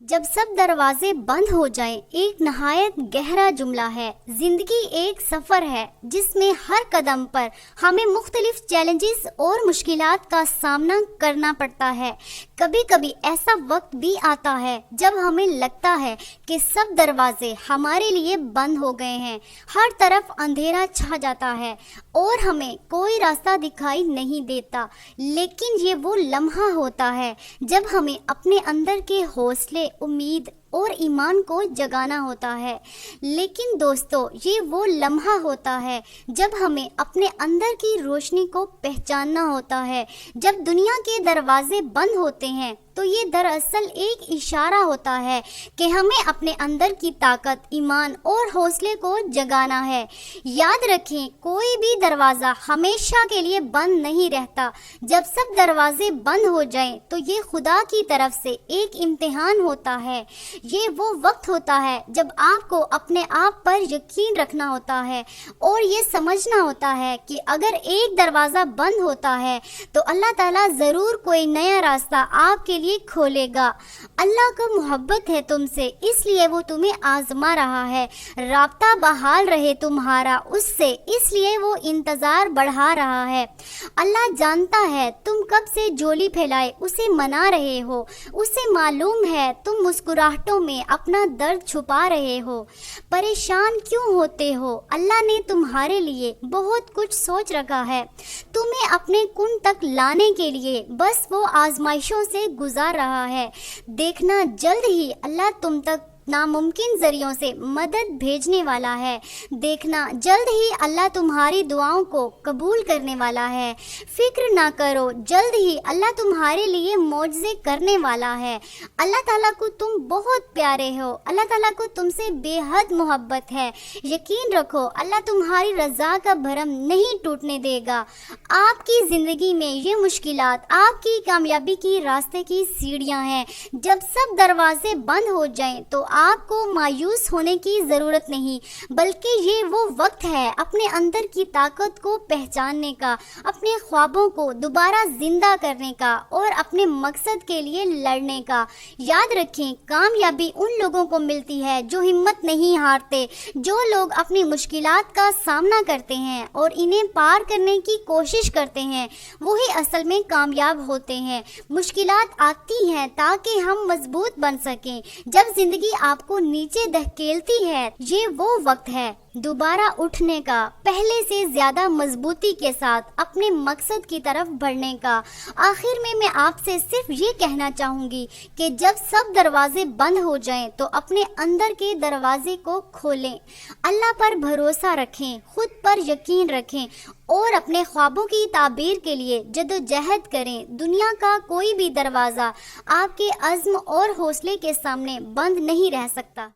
جب سب دروازے بند ہو جائیں ایک نہایت گہرا جملہ ہے۔ زندگی ایک سفر ہے جس میں ہر قدم پر ہمیں مختلف چیلنجز اور مشکلات کا سامنا کرنا پڑتا ہے۔ کبھی کبھی ایسا وقت بھی آتا ہے جب ہمیں لگتا ہے کہ سب دروازے ہمارے لیے بند ہو گئے ہیں، ہر طرف اندھیرا چھا جاتا ہے اور ہمیں کوئی راستہ دکھائی نہیں دیتا۔ لیکن یہ وہ لمحہ ہوتا ہے جب ہمیں اپنے اندر کے حوصلے، امید اور ایمان کو جگانا ہوتا ہے۔ لیکن دوستو، یہ وہ لمحہ ہوتا ہے جب ہمیں اپنے اندر کی روشنی کو پہچاننا ہوتا ہے۔ جب دنیا کے دروازے بند ہوتے ہیں تو یہ دراصل ایک اشارہ ہوتا ہے کہ ہمیں اپنے اندر کی طاقت، ایمان اور حوصلے کو جگانا ہے۔ یاد رکھیں، کوئی بھی دروازہ ہمیشہ کے لیے بند نہیں رہتا۔ جب سب دروازے بند ہو جائیں تو یہ خدا کی طرف سے ایک امتحان ہوتا ہے۔ یہ وہ وقت ہوتا ہے جب آپ کو اپنے آپ پر یقین رکھنا ہوتا ہے اور یہ سمجھنا ہوتا ہے کہ اگر ایک دروازہ بند ہوتا ہے تو اللہ تعالیٰ ضرور کوئی نیا راستہ آپ کے لیے کھولے گا۔ اللہ کو محبت ہے تم سے، اس لیے وہ تمہیں آزما رہا ہے۔ رابطہ بحال رہے تمہارا اس سے، اس لیے وہ انتظار بڑھا رہا ہے۔ اللہ جانتا ہے تم کب سے جھولی پھیلائے اسے منا رہے ہو، اسے معلوم ہے تم مسکراہٹوں میں اپنا درد چھپا رہے ہو۔ پریشان کیوں ہوتے ہو؟ اللہ نے تمہارے لیے بہت کچھ سوچ رکھا ہے، تمہیں اپنے کن تک لانے کے لیے بس وہ آزمائشوں سے گزار رہا ہے۔ دیکھنا، جلد ہی اللہ تم تک ناممکن ذریعوں سے مدد بھیجنے والا ہے۔ دیکھنا، جلد ہی اللہ تمہاری دعاؤں کو قبول کرنے والا ہے۔ فکر نہ کرو، جلد ہی اللہ تمہارے لیے معجزے کرنے والا ہے۔ اللہ تعالیٰ کو تم بہت پیارے ہو، اللہ تعالیٰ کو تم سے بے حد محبت ہے۔ یقین رکھو، اللہ تمہاری رضا کا بھرم نہیں ٹوٹنے دے گا۔ آپ کی زندگی میں یہ مشکلات آپ کی کامیابی کی راستے کی سیڑھیاں ہیں۔ جب سب دروازے بند ہو جائیں تو آپ کو مایوس ہونے کی ضرورت نہیں، بلکہ یہ وہ وقت ہے اپنے اندر کی طاقت کو پہچاننے کا، اپنے خوابوں کو دوبارہ زندہ کرنے کا اور اپنے مقصد کے لیے لڑنے کا۔ یاد رکھیں، کامیابی ان لوگوں کو ملتی ہے جو ہمت نہیں ہارتے۔ جو لوگ اپنی مشکلات کا سامنا کرتے ہیں اور انہیں پار کرنے کی کوشش کرتے ہیں، وہی اصل میں کامیاب ہوتے ہیں۔ مشکلات آتی ہیں تاکہ ہم مضبوط بن سکیں۔ جب زندگی آپ کو نیچے دھکیلتی ہے، یہ وہ وقت ہے دوبارہ اٹھنے کا، پہلے سے زیادہ مضبوطی کے ساتھ اپنے مقصد کی طرف بڑھنے کا۔ آخر میں آپ سے صرف یہ کہنا چاہوں گی کہ جب سب دروازے بند ہو جائیں تو اپنے اندر کے دروازے کو کھولیں، اللہ پر بھروسہ رکھیں، خود پر یقین رکھیں اور اپنے خوابوں کی تعبیر کے لیے جدوجہد کریں۔ دنیا کا کوئی بھی دروازہ آپ کے عزم اور حوصلے کے سامنے بند نہیں رہ سکتا۔